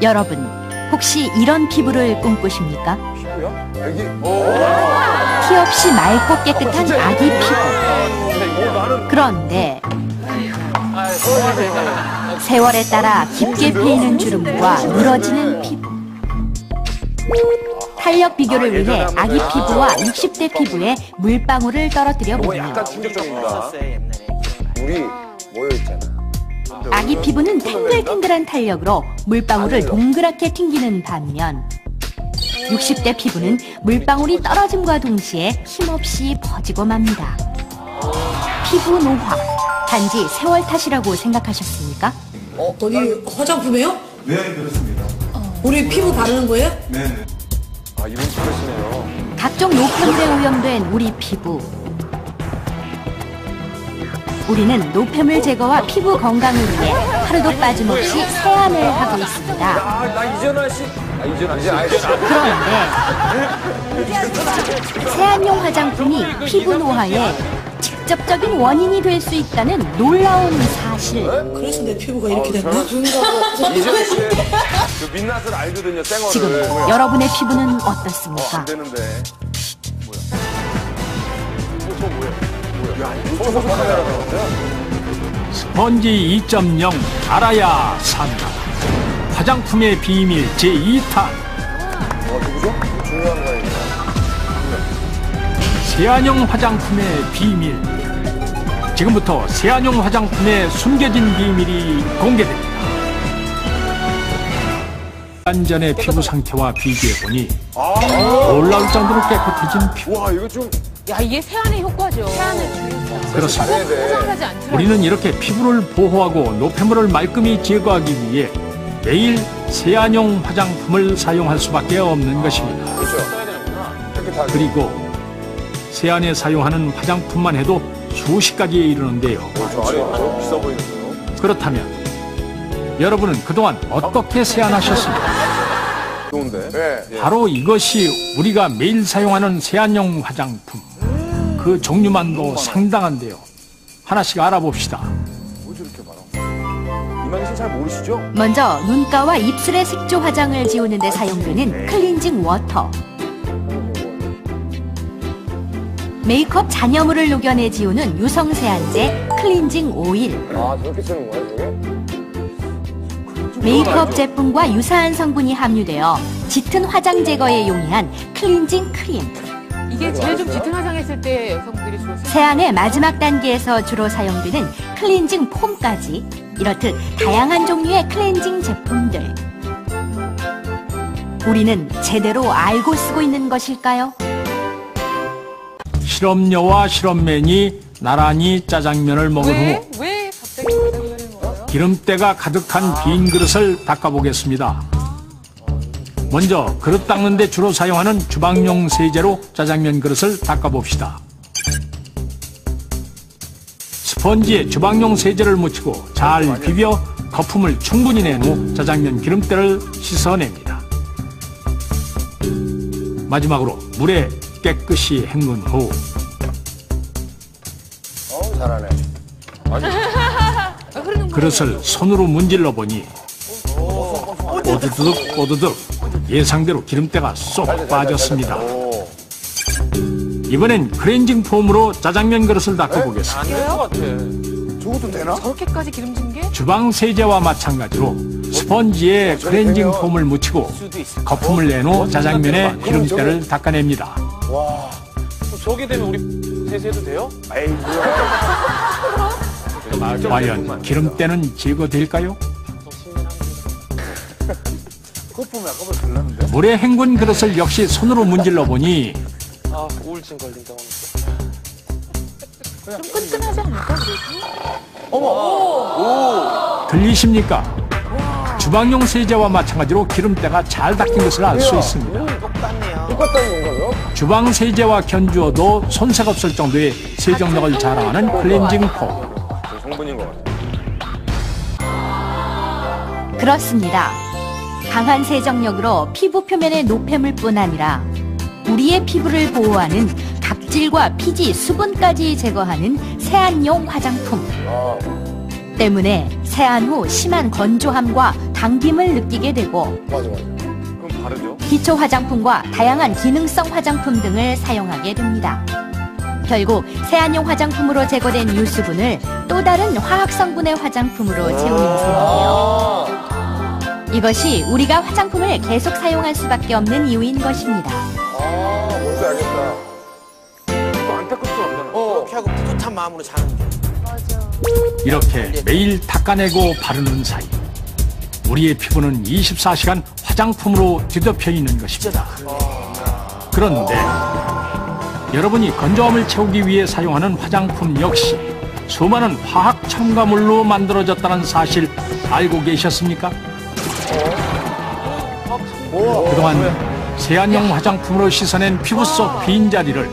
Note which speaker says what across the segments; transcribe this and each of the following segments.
Speaker 1: 여러분, 혹시 이런 피부를 꿈꾸십니까?
Speaker 2: 피부야? 애기?
Speaker 1: 티 없이 맑고 깨끗한 아기 피부. 그런데 세월에 따라 깊게 패이는 주름과 늘어지는 피부. 탄력 비교를 위해 아기 피부와 60대 피부에 물방울을 떨어뜨려 봅니다.
Speaker 2: 약간 충격적입니다. 물이 모여있잖아.
Speaker 1: 아기 피부는 탱글탱글한 탄력으로 물방울을 동그랗게 튕기는 반면 60대 피부는 물방울이 떨어짐과 동시에 힘없이 퍼지고 맙니다. 피부 노화, 단지 세월 탓이라고 생각하셨습니까?
Speaker 3: 어디 화장품이에요?
Speaker 4: 네, 그렇습니다.
Speaker 3: 우리 피부 바르는 거예요?
Speaker 4: 네.
Speaker 2: 아, 이분 그러시네요.
Speaker 1: 각종 노폐물에 오염된 우리 피부. 우리는 노폐물 제거와 피부 건강을 위해 하루도 빠짐없이 세안을 하고 있습니다.
Speaker 2: 나 이전아 씨. 이전아 씨.
Speaker 1: 그런데 세안용 화장품이 피부 노화의 직접적인 원인이 될 수 있다는 놀라운 사실.
Speaker 3: 그래서 내 피부가 이렇게 됐나?
Speaker 2: 이전아 씨. 그 민낯을 알거든요, 쌩얼을.
Speaker 1: 지금 여러분의 피부는 어떻습니까?
Speaker 2: 안 되는데. 저 뭐야? 야, 이거 저거 카메라가
Speaker 5: 스펀지 2.0 알아야 산다. 화장품의 비밀 제2탄.
Speaker 2: 누구죠? 중요한 거예요.
Speaker 5: 세안용 화장품의 비밀. 지금부터 세안용 화장품의 숨겨진 비밀이 공개됩니다. 전의 피부 상태와 비교해보니 놀라울 정도로 깨끗해진 피부.
Speaker 2: 와, 이거 좀.
Speaker 6: 야, 이게 세안의 효과죠. 세안을 주면서.
Speaker 5: 그렇습니다.
Speaker 6: 포장하지 않더라도.
Speaker 5: 우리는 이렇게 피부를 보호하고 노폐물을 말끔히 제거하기 위해 매일 세안용 화장품을 사용할 수밖에 없는 것입니다.
Speaker 2: 그렇죠. 깨끗하게.
Speaker 5: 그리고 세안에 사용하는 화장품만 해도 수십 가지에 이르는데요.
Speaker 2: 저 안에 저 비싸 보이는데요.
Speaker 5: 그렇다면 여러분은 그동안 어떻게 세안하셨습니까?
Speaker 2: 좋은데. 네.
Speaker 5: 바로 이것이 우리가 매일 사용하는 세안용 화장품. 그 종류만도 상당한데요. 하나씩 알아봅시다.
Speaker 2: 뭐지 이렇게 많아? 이만희 씨 잘 모르시죠?
Speaker 1: 먼저 눈가와 입술의 색조 화장을 지우는 데 사용되는 클렌징 워터. 메이크업 잔여물을 녹여내 지우는 유성 세안제 클렌징 오일.
Speaker 2: 아, 저렇게 쓰는 거야, 저게?
Speaker 1: 메이크업 제품과 유사한 성분이 함유되어 짙은 화장 제거에 용이한 클렌징 크림.
Speaker 6: 이게 제일 좀 짙은 화장했을 때 여성분들이 주로 쓰는
Speaker 1: 세안의 마지막 단계에서 주로 사용되는 클렌징 폼까지 이렇듯 다양한 종류의 클렌징 제품들. 우리는 제대로 알고 쓰고 있는 것일까요?
Speaker 5: 실험녀와 실험맨이 나란히 짜장면을 먹은 후
Speaker 6: 왜 갑자기 짜장면을 먹어요?
Speaker 5: 기름때가 가득한 빈 그릇을 닦아보겠습니다. 먼저 그릇 닦는 데 주로 사용하는 주방용 세제로 짜장면 그릇을 닦아봅시다. 스펀지에 주방용 세제를 묻히고 잘 비벼 거품을 충분히 낸 후 짜장면 기름때를 씻어냅니다. 마지막으로 물에 깨끗이 헹군 후
Speaker 2: 잘하네.
Speaker 5: 그릇을 손으로 문질러 보니 오드득 오드득 예상대로 기름때가 쏙 빠졌습니다. 이번엔 클렌징 폼으로 짜장면 그릇을 닦아보겠습니다.
Speaker 2: 저것도 되나?
Speaker 6: 저렇게까지 기름진 게?
Speaker 5: 주방 세제와 마찬가지로 스펀지에 클렌징 폼을 묻히고 거품을 낸 후 짜장면의 기름때를 닦아냅니다.
Speaker 2: 와.
Speaker 7: 저게 되면 우리 세수해도 돼요?
Speaker 2: 에이, 뭐야.
Speaker 5: 과연 기름때는 제거될까요?
Speaker 2: 거품이 아까보다 달랐는데?
Speaker 5: 물에 헹군 그릇을 역시 손으로 문질러 보니
Speaker 7: 아, 우울증 걸린다고 하니까.
Speaker 6: 좀 끈끈하지 않을까, 그래도?
Speaker 5: 들리십니까? 주방용 세제와 마찬가지로 기름때가 잘 닦인 것을 알 수 있습니다.
Speaker 2: 똑같다는 건가요?
Speaker 5: 주방 세제와 견주어도 손색 없을 정도의 세정력을 자랑하는 클렌징 폼.
Speaker 2: 성분인 것 같아요.
Speaker 1: 그렇습니다. 강한 세정력으로 피부 표면의 노폐물뿐 아니라 우리의 피부를 보호하는 각질과 피지, 수분까지 제거하는 세안용 화장품. 때문에 세안 후 심한 건조함과 당김을 느끼게 되고
Speaker 2: 그럼 바르죠?
Speaker 1: 기초 화장품과 다양한 기능성 화장품 등을 사용하게 됩니다. 결국 세안용 화장품으로 제거된 유수분을 또 다른 화학 성분의 화장품으로 채우는 셈인데요. 이것이 우리가 화장품을 계속 사용할 수밖에 없는 이유인 것입니다.
Speaker 2: 뭔지 알겠다.
Speaker 7: 이거 안타깝지 않잖아.
Speaker 4: 그렇게 하고 뿌듯한 마음으로 자는 게.
Speaker 5: 이렇게 매일 닦아내고 바르는 사이 우리의 피부는 24시간 화장품으로 뒤덮여 있는 것입니다. 그런데 여러분이 건조함을 채우기 위해 사용하는 화장품 역시 수많은 화학 첨가물로 만들어졌다는 사실 알고 계셨습니까? 그동안 세안용 화장품으로 씻어낸 피부 속 빈자리를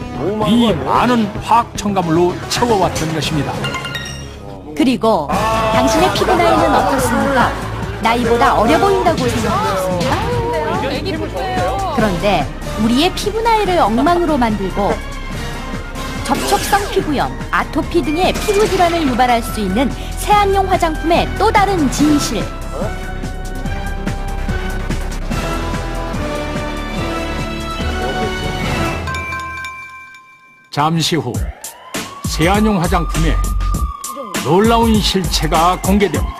Speaker 5: 이 많은 화학 첨가물로 채워왔던 것입니다.
Speaker 1: 그리고 당신의 피부 나이는 어떻습니까? 나이보다 어려 보인다고 생각하셨습니까?
Speaker 6: 애기 피부예요.
Speaker 1: 그런데 우리의 피부 나이를 엉망으로 만들고 접촉성 피부염, 아토피 등의 피부 질환을 유발할 수 있는 세안용 화장품의 또 다른 진실.
Speaker 5: 잠시 후 세안용 화장품의 놀라운 실체가 공개됩니다.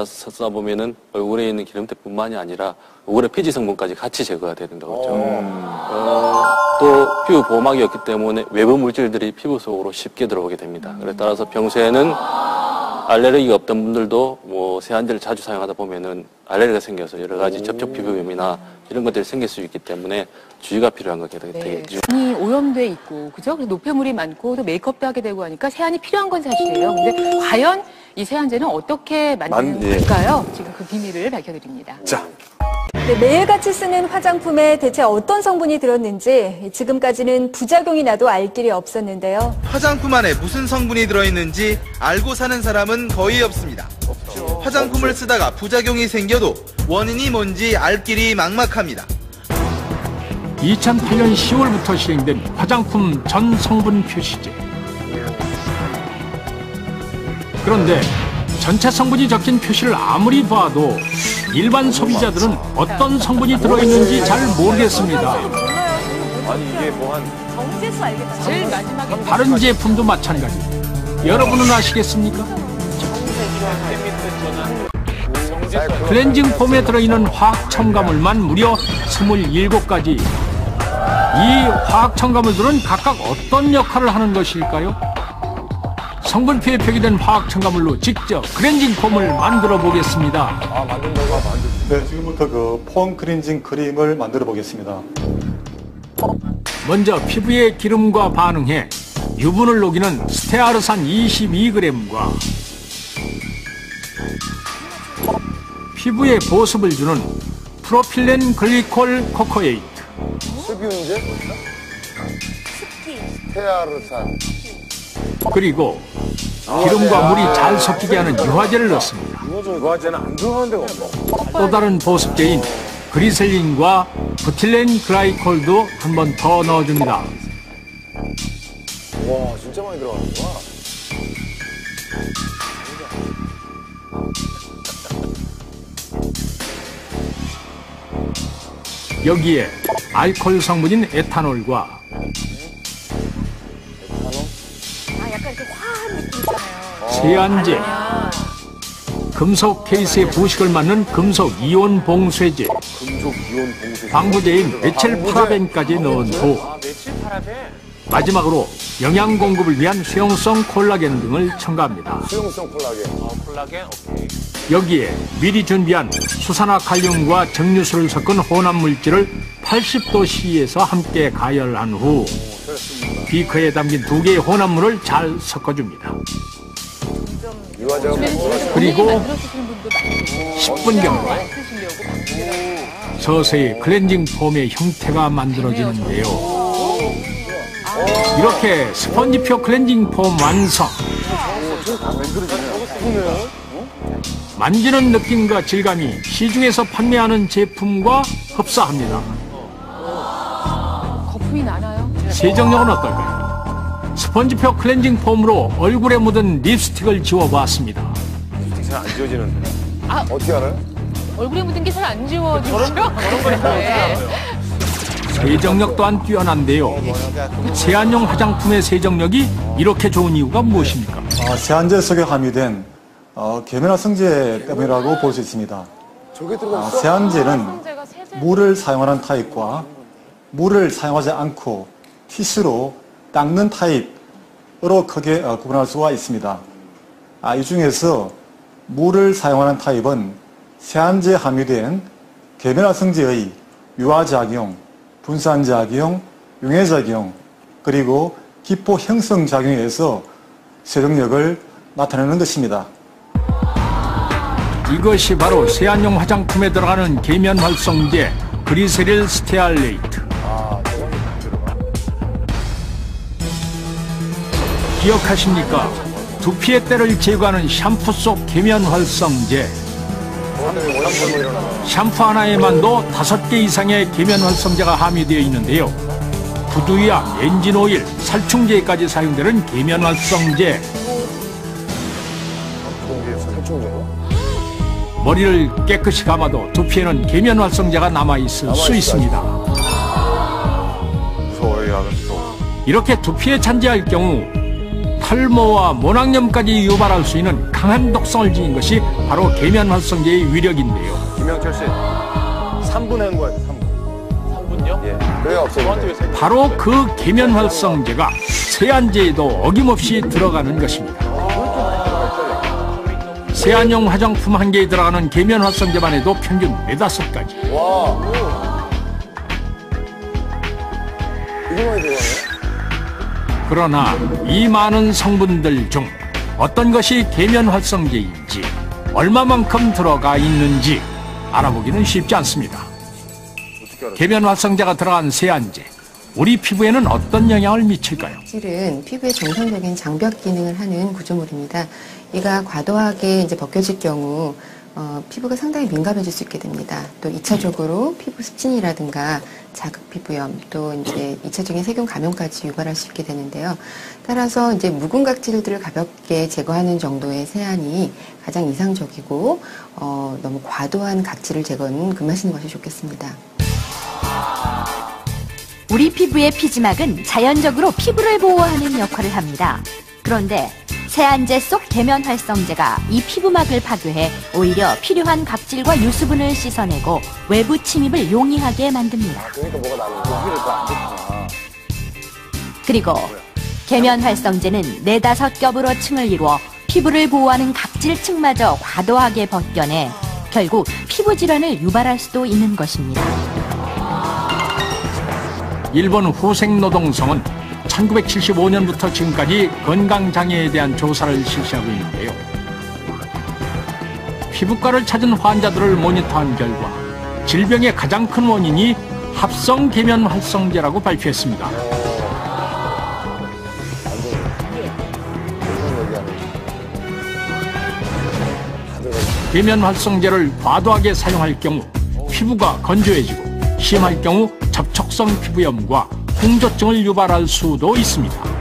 Speaker 8: 쓰다 보면은 얼굴에 있는 기름때뿐만이 아니라 얼굴의 피지 성분까지 같이 제거가 된다고 하죠. 또 피부 보호막이 없기 때문에 외부 물질들이 피부 속으로 쉽게 들어오게 됩니다. 그래 따라서 평소에는 알레르기가 없던 분들도 뭐 세안제를 자주 사용하다 보면은 알레르기가 생겨서 여러 가지 접촉 피부염이나 이런 것들이 생길 수 있기 때문에 주의가 필요한 것 되겠죠.
Speaker 6: 눈이 오염돼 있고, 그죠? 그래서 노폐물이 많고, 또 메이크업도 하게 되고 하니까 세안이 필요한 건 사실이에요. 근데 과연 이 세안제는 어떻게 만드는 걸까요? 지금 그 비밀을 밝혀드립니다.
Speaker 2: 자,
Speaker 9: 네, 매일같이 쓰는 화장품에 대체 어떤 성분이 들었는지 지금까지는 부작용이 나도 알 길이 없었는데요.
Speaker 10: 화장품 안에 무슨 성분이 들어있는지 알고 사는 사람은 거의 없습니다. 화장품을 쓰다가 부작용이 생겨도 원인이 뭔지 알 길이 막막합니다.
Speaker 5: 2008년 10월부터 시행된 화장품 전 성분 표시제. 그런데 전체 성분이 적힌 표시를 아무리 봐도 일반 소비자들은 어떤 성분이 들어있는지 잘 모르겠습니다.
Speaker 2: 아니 이게 뭐한
Speaker 6: 제일 마지막에
Speaker 5: 다른 제품도 마찬가지. 여러분은 아시겠습니까? 클렌징 폼에 들어있는 화학 첨가물만 무려 27가지. 이 화학 첨가물들은 각각 어떤 역할을 하는 것일까요? 성분표에 표기된 화학 첨가물로 직접 클렌징 폼을 만들어 보겠습니다.
Speaker 11: 네, 지금부터 그 폼 클렌징 크림을 만들어 보겠습니다.
Speaker 5: 먼저 피부의 기름과 반응해 유분을 녹이는 스테아르산 22g과 피부에 보습을 주는 프로필렌 글리콜 코코에이트,
Speaker 2: 습유인제? 스테아르산.
Speaker 5: 그리고 기름과 물이 잘 섞이게 하는 유화제를 넣습니다.
Speaker 2: 유화제는 안 들어가는 데가 없어.
Speaker 5: 또 다른 보습제인 그리셀린과 부틸렌 글라이콜도 한 번 더 넣어줍니다.
Speaker 2: 와 진짜 많이 들어가는구나.
Speaker 5: 여기에 알코올 성분인 에탄올과
Speaker 9: 약간 이렇게 화한 느낌 있잖아요.
Speaker 5: 세안제, 금속 케이스에 부식을 막는 금속 이온 봉쇄제,
Speaker 2: 금속 이온 봉쇄.
Speaker 5: 방부제인 메칠 파라벤까지 넣은 후
Speaker 7: 메칠 파라벤.
Speaker 5: 마지막으로 영양 공급을 위한 수용성 콜라겐 등을 첨가합니다.
Speaker 2: 수용성 콜라겐.
Speaker 7: 콜라겐, 오케이.
Speaker 5: 여기에 미리 준비한 수산화칼륨과 정류수를 섞은 혼합 물질을 80도 C에서 함께 가열한 후 비커에 담긴 2개의 혼합물을 잘 섞어줍니다.
Speaker 2: 유화제가
Speaker 5: 그리고 10분 경과 서서히 클렌징 폼의 형태가 만들어지는데요. 이렇게 스펀지표 클렌징 폼 완성. 만지는 느낌과 질감이 시중에서 판매하는 제품과 흡사합니다.
Speaker 6: 거품이 나나요?
Speaker 5: 세정력은 어떨까요? 스펀지표 클렌징 폼으로 얼굴에 묻은 립스틱을 지워봤습니다.
Speaker 2: 잘 안 지워지는데.
Speaker 6: 아.
Speaker 2: 어떻게 알아요?
Speaker 6: 얼굴에 묻은 게 잘 안 지워지죠? 그런 거
Speaker 5: 세정력 또한 뛰어난데요. 세안용 화장품의 세정력이 이렇게 좋은 이유가 무엇입니까?
Speaker 11: 세안제 속에 함유된 계면활성제 때문이라고 볼 수 있습니다. 세안제는 물을 사용하는 타입과 물을 사용하지 않고 티슈로 닦는 타입으로 크게 구분할 수가 있습니다. 이 중에서 물을 사용하는 타입은 세안제에 함유된 계면활성제의 유화작용, 분산작용, 용해작용, 그리고 기포 형성작용에 의해서 세정력을 나타내는 것입니다.
Speaker 5: 이것이 바로 세안용 화장품에 들어가는 계면활성제 그리세릴 스테알레이트. 기억하십니까? 두피의 때를 제거하는 샴푸 속 계면활성제. 샴푸 하나에만도 5개 이상의 계면활성제가 함유되어 있는데요. 구두약, 엔진오일, 살충제까지 사용되는 계면활성제. 머리를 깨끗이 감아도 두피에는 계면활성제가 남아있을 수 있습니다.
Speaker 2: 무서워요, 무서워.
Speaker 5: 이렇게 두피에 잔재할 경우 탈모와 모낭염까지 유발할 수 있는 강한 독성을 지닌 것이 바로 계면활성제의 위력인데요.
Speaker 2: 김영철 씨, 3분 한 거예요, 3분. 3분요? 예. 그래 없어요.
Speaker 5: 바로 그 계면활성제가 세안제에도 어김없이 들어가는 것입니다. 세안용 화장품 한 개에 들어가는 계면활성제만 해도 평균 4~5가지.
Speaker 2: 와. 이게 많이 들어가네.
Speaker 5: 그러나 이 많은 성분들 중 어떤 것이 계면활성제인지, 얼마만큼 들어가 있는지 알아보기는 쉽지 않습니다. 계면활성제가 들어간 세안제, 우리 피부에는 어떤 영향을 미칠까요?
Speaker 12: 실은 피부의 정상적인 장벽 기능을 하는 구조물입니다. 이가 과도하게 벗겨질 경우 피부가 상당히 민감해질 수 있게 됩니다. 또 2차적으로 피부 습진이라든가 자극 피부염, 또 2차적인 세균 감염까지 유발할 수 있게 되는데요. 따라서 묵은 각질들을 가볍게 제거하는 정도의 세안이 가장 이상적이고 너무 과도한 각질을 제거는 금하시는 것이 좋겠습니다.
Speaker 1: 우리 피부의 피지막은 자연적으로 피부를 보호하는 역할을 합니다. 그런데 세안제 속 계면활성제가 이 피부막을 파괴해 오히려 필요한 각질과 유수분을 씻어내고 외부 침입을 용이하게 만듭니다.
Speaker 2: 그러니까 뭐가 나는 고기를 더 안 좋구나.
Speaker 1: 그리고 계면활성제는 4~5겹으로 층을 이루어 피부를 보호하는 각질층마저 과도하게 벗겨내 결국 피부 질환을 유발할 수도 있는 것입니다.
Speaker 5: 일본 후생노동성은 1975년부터 지금까지 건강장애에 대한 조사를 실시하고 있는데요. 피부과를 찾은 환자들을 모니터한 결과 질병의 가장 큰 원인이 합성 계면활성제라고 발표했습니다. 계면활성제를 과도하게 사용할 경우 피부가 건조해지고 심할 경우 접촉성 피부염과 홍조증을 유발할 수도 있습니다.